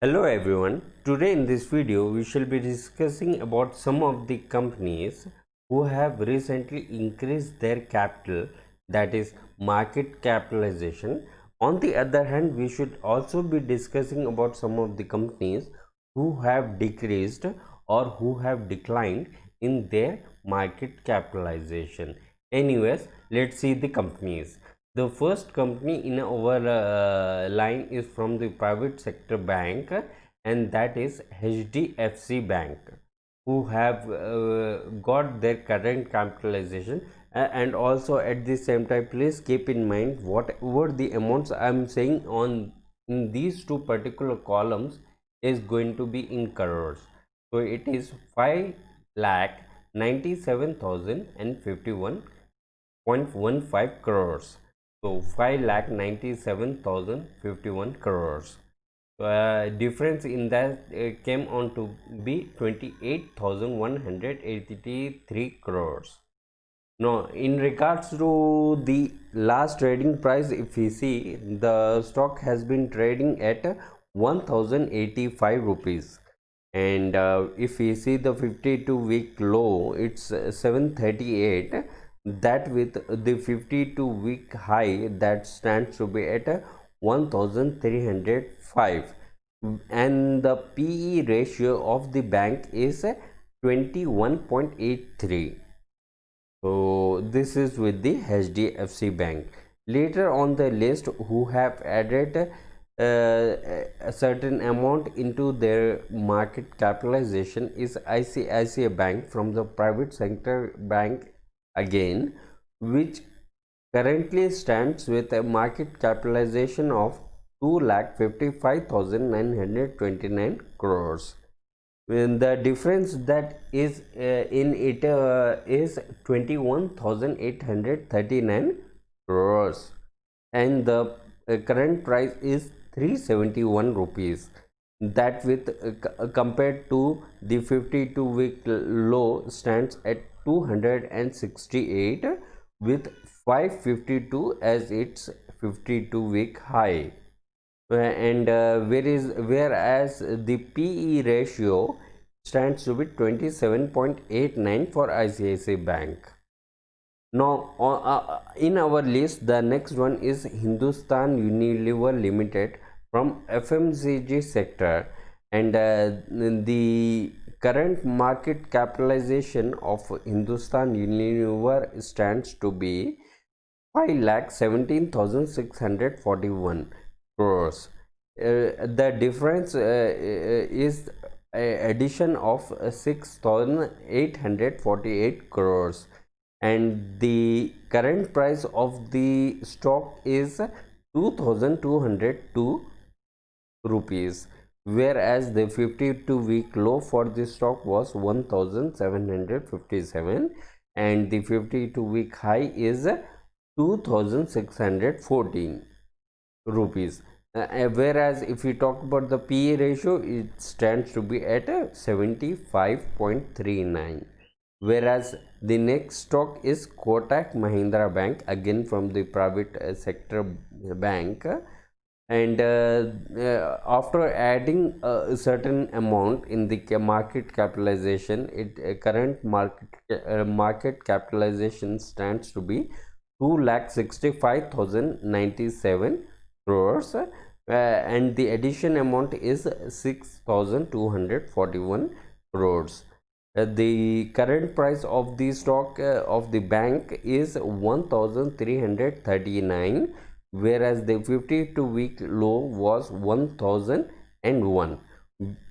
Hello everyone. Today in this video we shall be discussing about some of the companies who have recently increased their capital, that is market capitalization. On the other hand, we should also be discussing about some of the companies who have decreased or who have declined in their market capitalization. Anyways, let's see the companies. The first company in our line is from the private sector bank, and that is HDFC Bank, who have got their current capitalization. And also at the same time, please keep in mind whatever the amounts I am saying on in these two particular columns is going to be in crores. So it is 5,97,051.15 crores. So 5,97,051 crores. Difference in that came on to be 28,183 crores. Now, in regards to the last trading price, if we see, the stock has been trading at 1,085 rupees, and if we see the 52-week low, it's 738. That with the 52-week high, that stands to be at 1,305, and the PE ratio of the bank is 21.83. So this is with the HDFC Bank. Later on the list, who have added a certain amount into their market capitalization is ICICI Bank from the private sector bank again, which currently stands with a market capitalization of 2,55,929 crores. And the difference that is in it is 21,839 crores, and the current price is 371 rupees. That with compared to the 52-week low stands at 268 with 552 as its 52-week high. And whereas the PE ratio stands to be 27.89 for ICICI Bank. Now, in our list, the next one is Hindustan Unilever Limited from FMCG sector, and the current market capitalization of Hindustan Unilever stands to be 5,17,641 crores. The difference is addition of 6,848 crores, and the current price of the stock is 2,202 rupees, whereas the 52-week low for this stock was 1,757, and the 52-week high is 2,614 rupees. Whereas if we talk about the PE ratio, it stands to be at 75.39. Whereas the next stock is Kotak Mahindra Bank, again from the private sector bank, and after adding a certain amount in the market capitalization, it current market capitalization stands to be 2,65,097 crores, and the addition amount is 6,241 crores. The current price of the stock of the bank is 1,339, whereas the 52-week low was 1,001,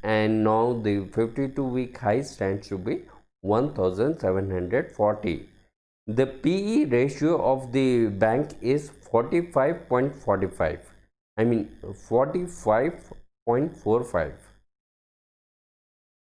and now the 52-week high stands to be 1,740. The PE ratio of the bank is 45.45. I mean 45.45.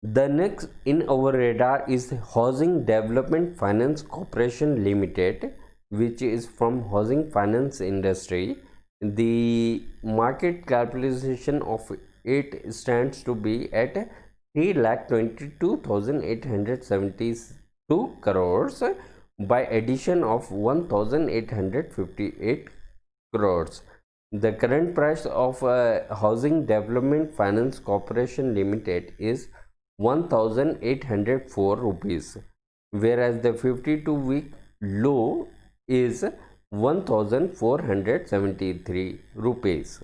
The next in our radar is Housing Development Finance Corporation Limited, which is from housing finance industry. The market capitalization of it stands to be at 3,22,872 crores by addition of 1,858 crores. The current price of Housing Development Finance Corporation Limited is 1804 rupees, whereas the 52-week low is 1473 rupees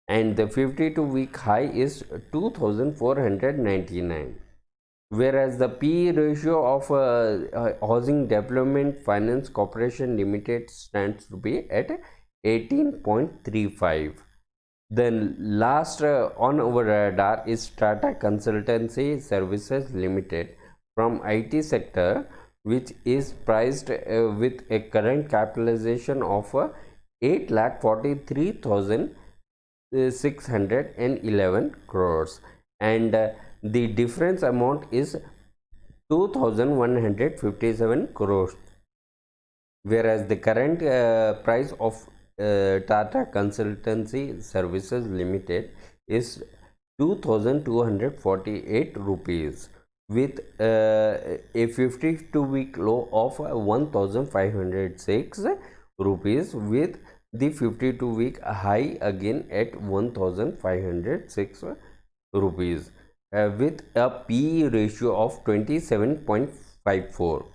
and the 52-week high is 2499, whereas the PE ratio of Housing Development Finance Corporation Limited stands to be at 18.35. The last on our radar is Tata Consultancy Services Limited from IT sector, which is priced with a current capitalization of 8,43,611 crores, and the difference amount is 2,157 crores, whereas the current price of Tata Consultancy Services Limited is 2,248 rupees with a 52-week low of 1,506 rupees with the 52-week high again at 1,506 rupees with a PE ratio of 27.54.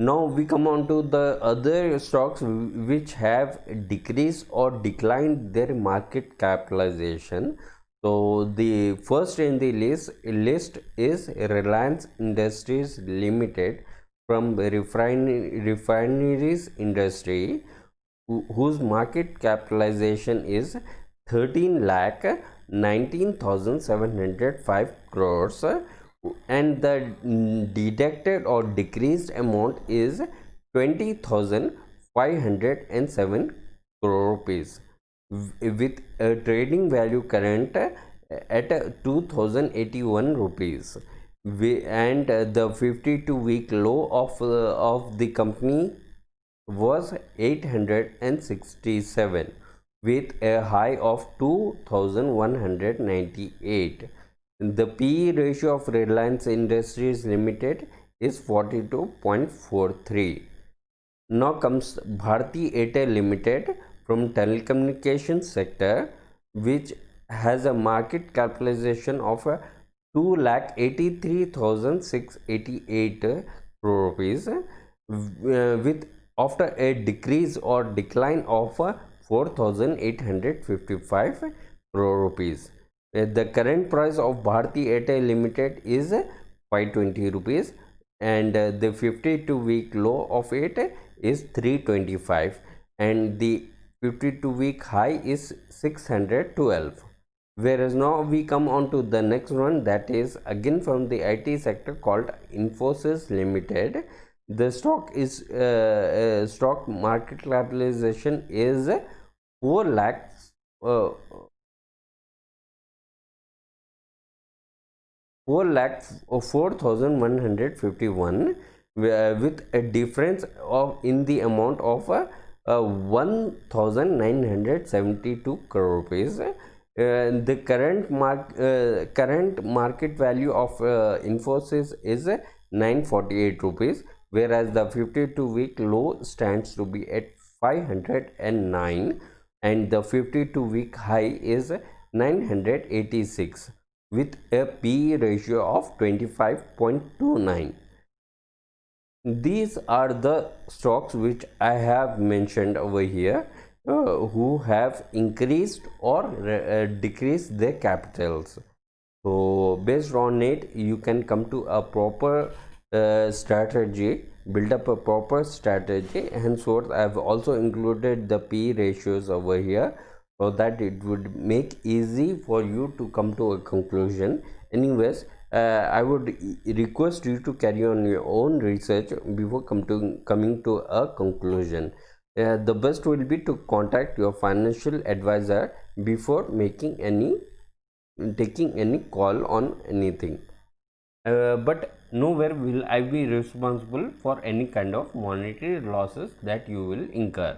Now we come on to the other stocks which have decreased or declined their market capitalization. So the first in the list is Reliance Industries Limited from refineries industry, whose market capitalization is 13 lakh 19,705 crores, and the deducted or decreased amount is 20,507 crore rupees with a trading value current at 2,081 rupees, and the 52-week low of the company was 867 with a high of 2,198. The PE ratio of Reliance Industries Limited is 42.43. Now comes Bharti Airtel Limited from telecommunications sector, which has a market capitalization of 2,83,688 crore rupees with after a decrease or decline of 4,855 crore rupees. The current price of Bharti Airtel Limited is 520 rupees and the 52-week low of it is 325 and the 52-week high is 612. Whereas now we come on to the next one, that is again from the IT sector called Infosys Limited. The stock is stock market capitalization is 4 lakhs 4,151 with a difference of in the amount of 1,972 crore rupees. The current market value of Infosys is 948 rupees, whereas the 52-week low stands to be at 509 and the 52-week high is 986 with a PE ratio of 25.29. These are the stocks which I have mentioned over here who have increased or decreased their capitals. So based on it you can come to a proper strategy, build up a proper strategy. Henceforth I have also included the PE ratios over here so that it would make easy for you to come to a conclusion. Anyways, I would request you to carry on your own research before coming to a conclusion. The best will be to contact your financial advisor before taking any call on anything. But nowhere will I be responsible for any kind of monetary losses that you will incur.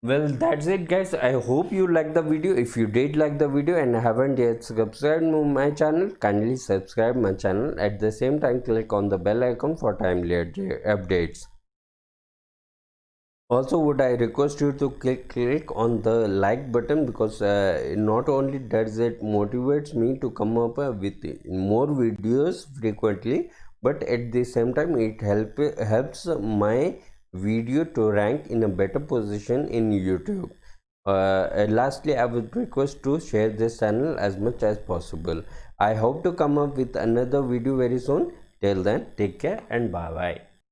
Well, that's it guys. I hope you liked the video. If you did like the video and haven't yet subscribed to my channel, kindly subscribe my channel. At the same time, click on the bell icon for timely updates. Also, would I request you to click on the like button, because not only does it motivates me to come up with more videos frequently, but at the same time it helps my video to rank in a better position in YouTube. And lastly, I would request to share this channel as much as possible. I hope to come up with another video very soon. Till then, take care and bye bye.